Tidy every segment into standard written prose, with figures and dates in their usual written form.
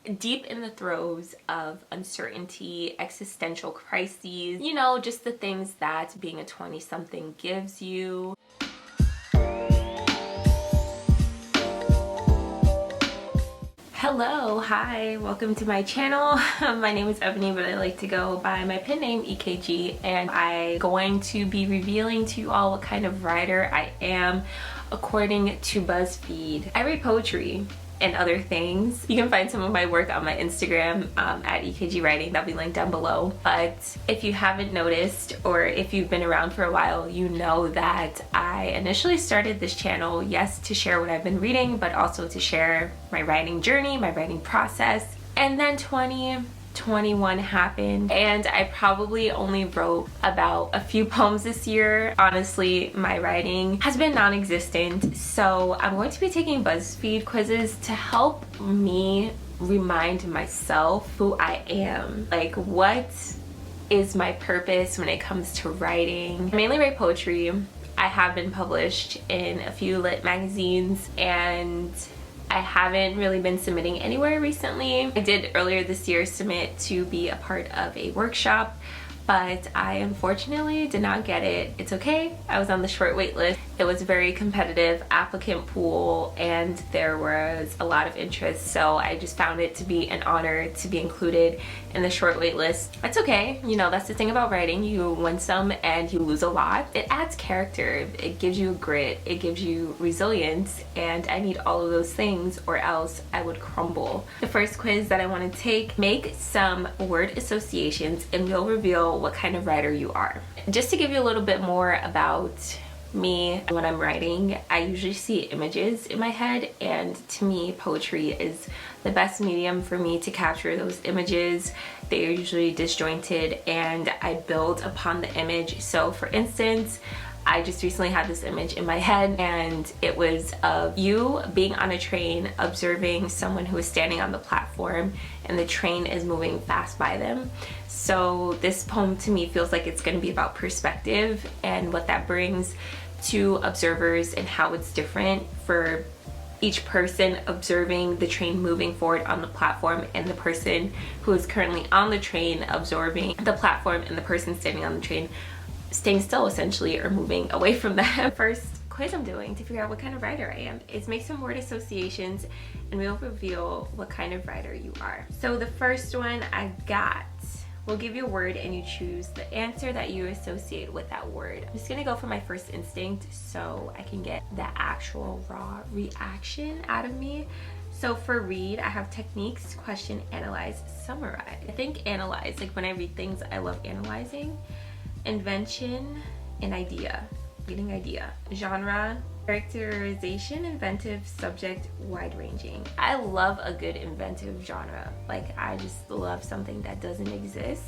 deep in the throes of uncertainty, existential crises, you know, just the things that being a 20-something gives you. Hello, hi, welcome to my channel. My name is Ebony, but I like to go by my pen name EKG, and I'm going to be revealing to you all what kind of writer I am according to BuzzFeed. I write poetry and other things. You can find some of my work on my Instagram at ekgwriting. That'll be linked down below. But if you haven't noticed, or if you've been around for a while, you know that I initially started this channel, yes, to share what I've been reading, but also to share my writing journey, my writing process. And then 2021 happened, and I probably only wrote about a few poems this year. Honestly, my writing has been non-existent, so I'm going to be taking BuzzFeed quizzes to help me remind myself who I am. Like, what is my purpose when it comes to writing? I mainly write poetry. I have been published in a few lit magazines, and I haven't really been submitting anywhere recently. I did earlier this year submit to be a part of a workshop, but I unfortunately did not get it. It's okay. I was on the short wait list. It was a very competitive applicant pool, and there was a lot of interest, so I just found it to be an honor to be included in the short wait list. That's okay. You know, that's the thing about writing. You win some and you lose a lot. It adds character. It gives you grit. It gives you resilience, and I need all of those things or else I would crumble. The first quiz that I want to take, make some word associations and we'll reveal what kind of writer you are. Just to give you a little bit more about me, when I'm writing, I usually see images in my head, and to me, poetry is the best medium for me to capture those images. They are usually disjointed, and I build upon the image. So for instance, I just recently had this image in my head, and it was of you being on a train, observing someone who is standing on the platform, and the train is moving fast by them. So this poem to me feels like it's going to be about perspective and what that brings to observers and how it's different for each person observing the train moving forward on the platform, and the person who is currently on the train absorbing the platform, and the person standing on the train staying still essentially, or moving away from them. First quiz I'm doing to figure out what kind of writer I am is make some word associations, and we'll reveal what kind of writer you are. So the first one I got, we'll give you a word and you choose the answer that you associate with that word. I'm just gonna go for my first instinct so I can get the actual raw reaction out of me. So for read, I have techniques, question, analyze, summarize. I think analyze, like when I read things, I love analyzing. Invention and idea, getting idea. Genre, characterization, inventive, subject, wide-ranging. I love a good inventive genre. Like, I just love something that doesn't exist,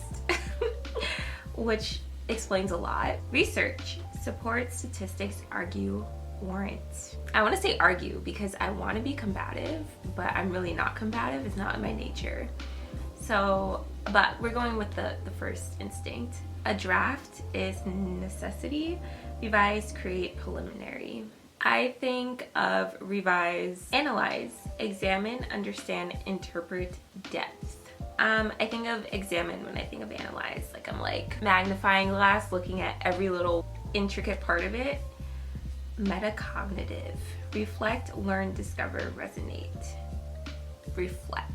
which explains a lot. Research, support, statistics, argue, warrant. I want to say argue because I want to be combative, but I'm really not combative. It's not in my nature. So, but we're going with the first instinct. A draft is necessity, revise, create, preliminary. I think of revise, analyze, examine, understand, interpret, depth. I think of examine when I think of analyze. Like, I'm like magnifying glass, looking at every little intricate part of it. Metacognitive, reflect, learn, discover, resonate. Reflect.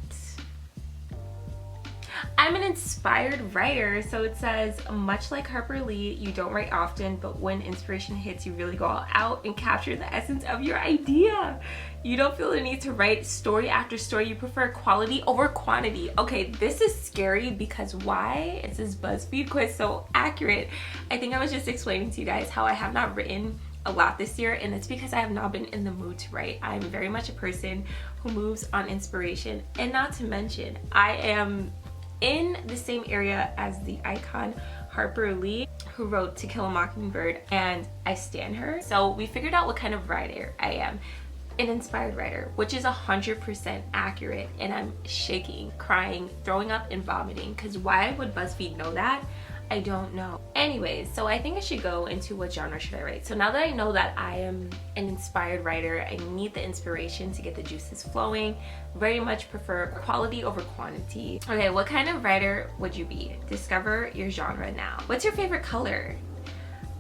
I'm an inspired writer, so it says, much like Harper Lee, you don't write often, but when inspiration hits, you really go all out and capture the essence of your idea. You don't feel the need to write story after story. You prefer quality over quantity. Okay, this is scary because why? It says BuzzFeed quiz, so accurate. I think I was just explaining to you guys how I have not written a lot this year, and it's because I have not been in the mood to write. I'm very much a person who moves on inspiration, and not to mention, I am in the same area as the icon Harper Lee, who wrote To Kill a Mockingbird, and I stan her. So we figured out what kind of writer I am. An inspired writer, which is 100% accurate, and I'm shaking, crying, throwing up, and vomiting. Because why would BuzzFeed know that? I don't know. Anyways, so I think I should go into what genre should I write. So now that I know that I am an inspired writer, I need the inspiration to get the juices flowing. Very much prefer quality over quantity. Okay, what kind of writer would you be? Discover your genre now. What's your favorite color?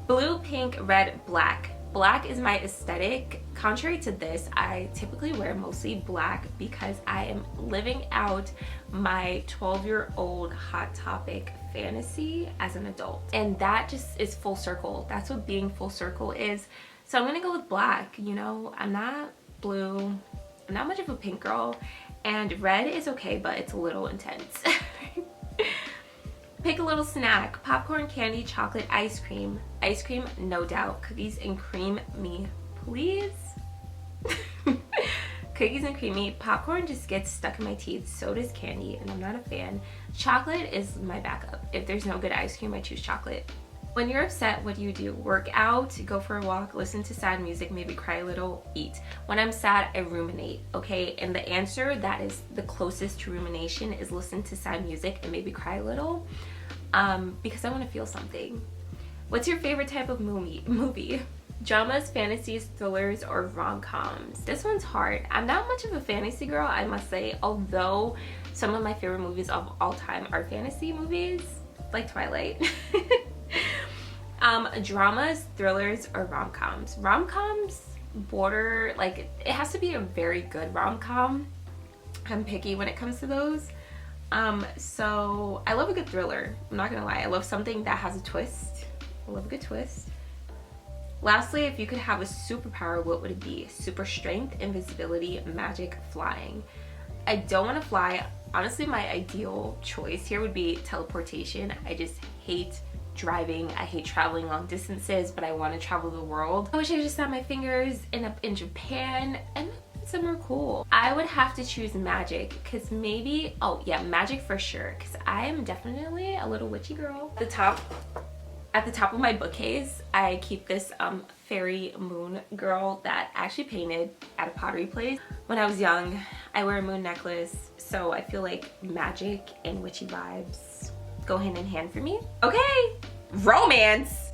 Blue, pink, red, black. Black is my aesthetic. Contrary to this, I typically wear mostly black because I am living out my 12-year-old Hot Topic fantasy as an adult. And that just is full circle. That's what being full circle is. So I'm gonna go with black, you know? I'm not blue. I'm not much of a pink girl. And red is okay, but it's a little intense. Pick a little snack. Popcorn, candy, chocolate, ice cream. Ice cream, no doubt. Cookies and cream, me, please. Cookies and creamy. Popcorn just gets stuck in my teeth. So does candy, and I'm not a fan. Chocolate is my backup. If there's no good ice cream, I choose chocolate. When you're upset, what do? Work out, go for a walk, listen to sad music, maybe cry a little, eat. When I'm sad, I ruminate, okay? And the answer that is the closest to rumination is listen to sad music and maybe cry a little, because I want to feel something. What's your favorite type of movie? Dramas, fantasies, thrillers, or rom-coms? This one's hard. I'm not much of a fantasy girl, I must say, although some of my favorite movies of all time are fantasy movies, like Twilight. Dramas, thrillers, or rom-coms? Rom-coms border, like, it has to be a very good rom-com. I'm picky when it comes to those. So I love a good thriller. I'm not gonna lie. I love something that has a twist. I love a good twist. Lastly, if you could have a superpower, what would it be? Super strength, invisibility, magic, flying. I don't want to fly. Honestly, my ideal choice here would be teleportation. I just hate driving. I hate traveling long distances, but I want to travel the world. I wish I just had my fingers in Japan and somewhere cool. I would have to choose magic because maybe, oh yeah, magic for sure, because I am definitely a little witchy girl. At the top of my bookcase, I keep this fairy moon girl that I actually painted at a pottery place. When I was young, I wear a moon necklace, so I feel like magic and witchy vibes go hand in hand for me. Okay, romance.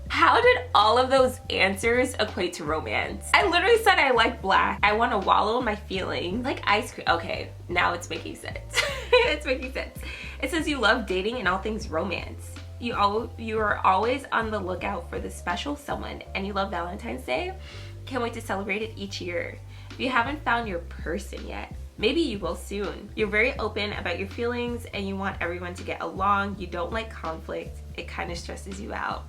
How did all of those answers equate to romance? I literally said I like black. I want to wallow in my feelings. Like ice cream. Okay, now it's making sense. It's making sense. It says you love dating and all things romance. You are always on the lookout for the special someone, and you love Valentine's Day. Can't wait to celebrate it each year. If you haven't found your person yet, maybe you will soon. You're very open about your feelings and you want everyone to get along. You don't like conflict. It kind of stresses you out.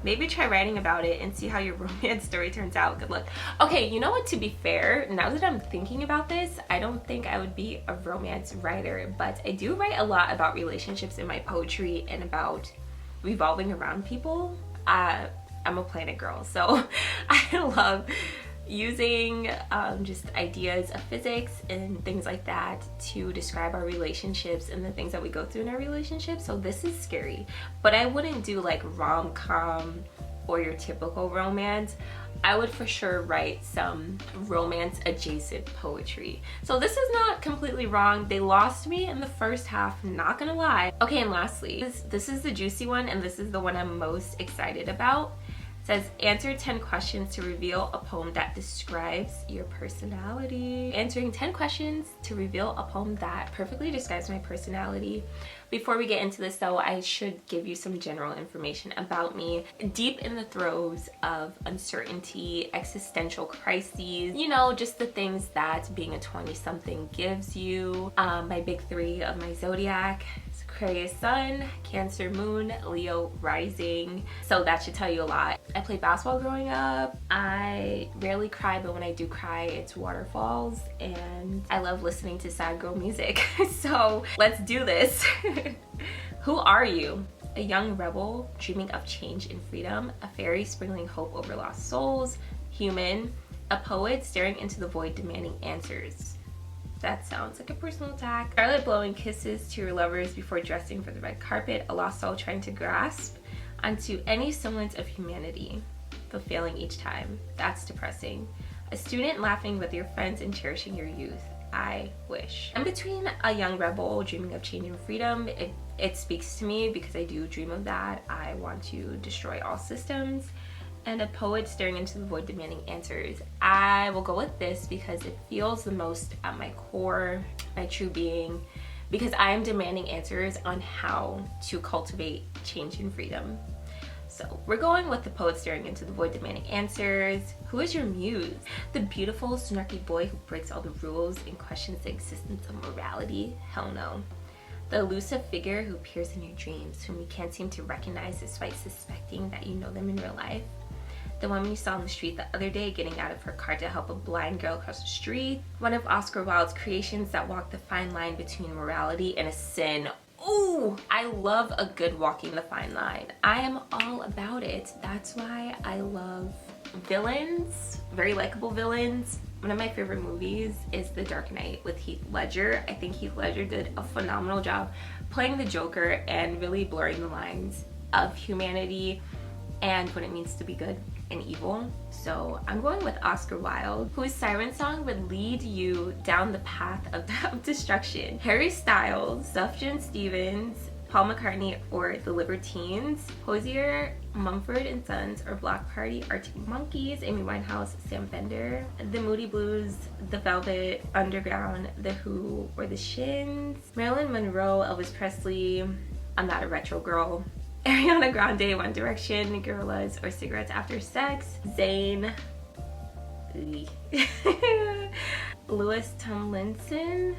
Maybe try writing about it and see how your romance story turns out. Good luck. Okay, you know what? To be fair, now that I'm thinking about this, I don't think I would be a romance writer, but I do write a lot about relationships in my poetry and about revolving around people. I'm a planet girl, so I love using just ideas of physics and things like that to describe our relationships and the things that we go through in our relationships. So this is scary, but I wouldn't do like rom-com or your typical romance. I would for sure write some romance adjacent poetry. So this is not completely wrong. They lost me in the first half, not gonna lie. Okay, and lastly, this is the juicy one, and this is the one I'm most excited about. Says answer 10 questions to reveal a poem that describes your personality. Answering 10 questions to reveal a poem that perfectly describes my personality. Before we get into this though, I should give you some general information about me. Deep in the throes of uncertainty, existential crises, you know, just the things that being a 20-something gives you. My big three of my zodiac: Aquarius sun, Cancer moon, Leo rising. So that should tell you a lot. I played basketball growing up. I rarely cry, but when I do cry, it's waterfalls, and I love listening to sad girl music. So let's do this. Who are you? A young rebel dreaming of change and freedom, a fairy sprinkling hope over lost souls, human, a poet staring into the void demanding answers. That sounds like a personal attack. Scarlet blowing kisses to your lovers before dressing for the red carpet, a lost soul trying to grasp onto any semblance of humanity, but failing each time. That's depressing. A student laughing with your friends and cherishing your youth. I wish. I'm between a young rebel dreaming of change and freedom. It speaks to me because I do dream of that. I want to destroy all systems. And a poet staring into the void demanding answers. I will go with this because it feels the most at my core, my true being, because I am demanding answers on how to cultivate change and freedom. So we're going with the poet staring into the void demanding answers. Who is your muse? The beautiful, snarky boy who breaks all the rules and questions the existence of morality? Hell no. The elusive figure who appears in your dreams, whom you can't seem to recognize despite suspecting that you know them in real life. The woman you saw on the street the other day getting out of her car to help a blind girl across the street. One of Oscar Wilde's creations that walk the fine line between morality and a sin. Ooh, I love a good walking the fine line. I am all about it. That's why I love villains, very likable villains. One of my favorite movies is The Dark Knight with Heath Ledger. I think Heath Ledger did a phenomenal job playing the Joker and really blurring the lines of humanity and what it means to be good and evil. So I'm going with Oscar Wilde, whose siren song would lead you down the path of destruction. Harry Styles, Sufjan Stevens, Paul McCartney, or The Libertines, Hozier, Mumford and Sons, or Block Party, Arctic Monkeys, Amy Winehouse, Sam Fender, The Moody Blues, The Velvet Underground, The Who, or The Shins, Marilyn Monroe, Elvis Presley, I'm Not a Retro Girl, Ariana Grande, One Direction, Gorillaz, or Cigarettes After Sex, Zayn, Louis Tomlinson,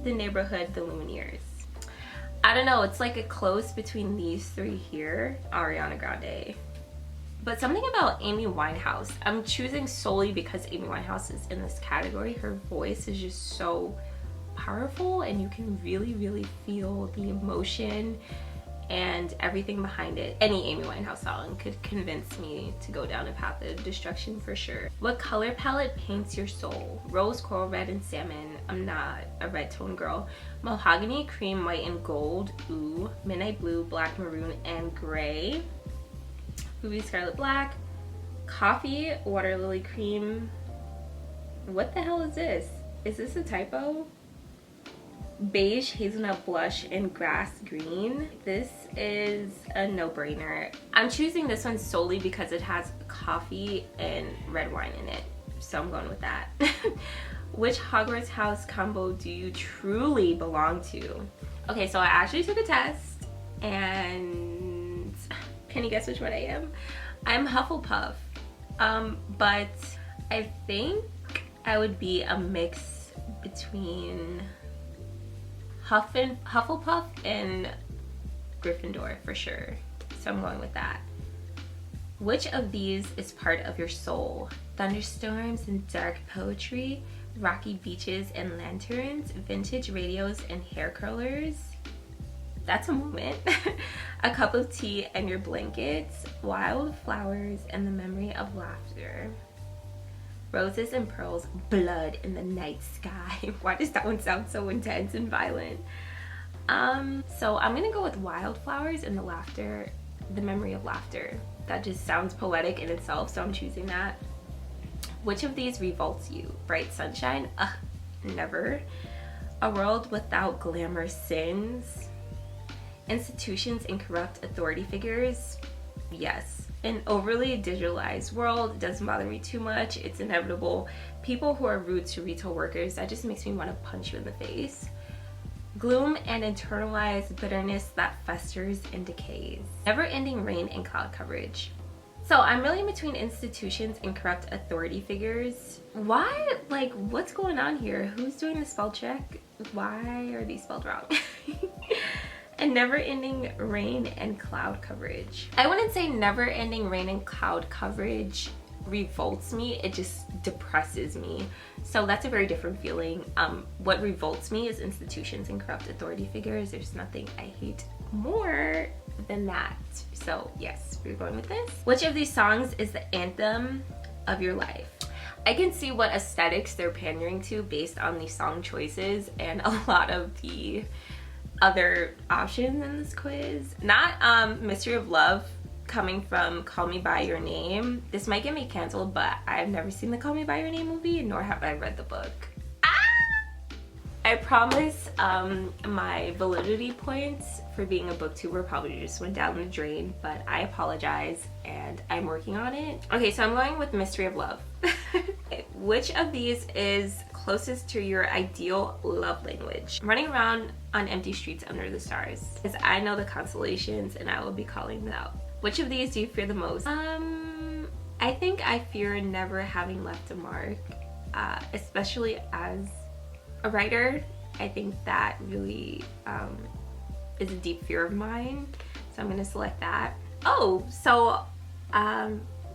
The Neighborhood, The Lumineers. I don't know, it's like a close between these three here, Ariana Grande. But something about Amy Winehouse, I'm choosing solely because Amy Winehouse is in this category. Her voice is just so powerful and you can really, really feel the emotion and everything behind it. Any Amy Winehouse song could convince me to go down a path of destruction for sure. What color palette paints your soul? Rose, coral, red, and salmon. I'm not a red tone girl. Mahogany, cream, white, and gold. Ooh. Midnight blue, black, maroon, and gray. Ruby, scarlet, black. Coffee, water lily cream. What the hell is this? Is this a typo? Beige, hazelnut blush, and grass green. This is a no-brainer. I'm choosing this one solely because it has coffee and red wine in it, so I'm going with that. Which Hogwarts house combo do you truly belong to? Okay, so I actually took a test, and can you guess which one I am? I'm Hufflepuff, but I think I would be a mix between Hufflepuff and Gryffindor for sure. So I'm going with that. Which of these is part of your soul? Thunderstorms and dark poetry, rocky beaches and lanterns, vintage radios and hair curlers. That's a moment. A cup of tea and your blankets, wild flowers and the memory of laughter. Roses and pearls, blood in the night sky. Why does that one sound so intense and violent? So I'm gonna go with wildflowers and the laughter, the memory of laughter. That just sounds poetic in itself, so I'm choosing that. Which of these revolts you? Bright sunshine? Never. A world without glamour sins. Institutions and corrupt authority figures? Yes. An overly digitalized world doesn't bother me too much. It's inevitable. People who are rude to retail workers, that just makes me want to punch you in the face. Gloom and internalized bitterness that festers and decays. Never-ending rain and cloud coverage. So I'm really in between institutions and corrupt authority figures. Why? Like, what's going on here? Who's doing the spell check? Why are these spelled wrong? And never-ending rain and cloud coverage. I wouldn't say never-ending rain and cloud coverage revolts me, it just depresses me. So that's a very different feeling. What revolts me is institutions and corrupt authority figures. There's nothing I hate more than that. So yes, we're going with this. Which of these songs is the anthem of your life? I can see what aesthetics they're pandering to based on the song choices and a lot of the other options in this quiz. Not Mystery of Love coming from Call Me By Your Name. This might get me canceled, but I've never seen the Call Me By Your Name movie, nor have I read the book. I promise my validity points for being a booktuber probably just went down the drain, but I apologize and I'm working on it. Okay, so I'm going with Mystery of Love. Which of these is closest to your ideal love language? Running around on empty streets under the stars. Because I know the constellations and I will be calling them out. Which of these do you fear the most? I think I fear never having left a mark, especially as a writer. I think that really is a deep fear of mine, so I'm gonna select that. Oh, so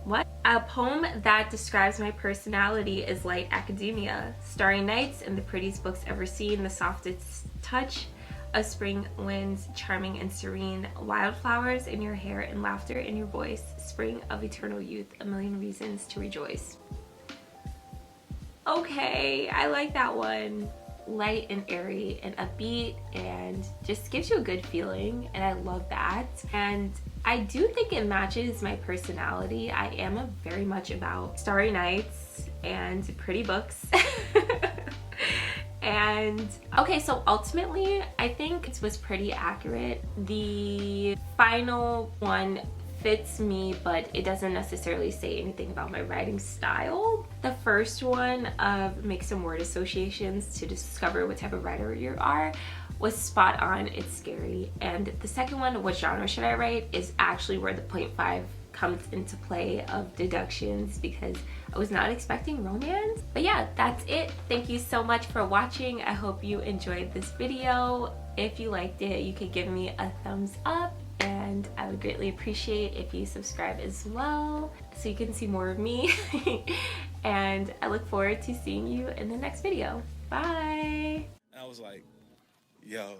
what? A poem that describes my personality is light academia, starry nights and the prettiest books ever seen, the softest touch of spring winds, charming and serene, wildflowers in your hair and laughter in your voice, spring of eternal youth, a million reasons to rejoice. Okay, I like that one. Light and airy and upbeat and just gives you a good feeling, and I love that. And I do think it matches my personality. I am very much about starry nights and pretty books. And okay, so ultimately I think it was pretty accurate. The final one fits me, but it doesn't necessarily say anything about my writing style. The first one of make some word associations to discover what type of writer you are was spot on. It's scary. And the second one, what genre should I write, is actually where the 0.5 comes into play of deductions, because I was not expecting romance. But yeah, that's it. Thank you so much for watching. I hope you enjoyed this video. If you liked it, you could give me a thumbs up, and I would greatly appreciate if you subscribe as well so you can see more of me. And I look forward to seeing you in the next video. Bye. I was like, yo.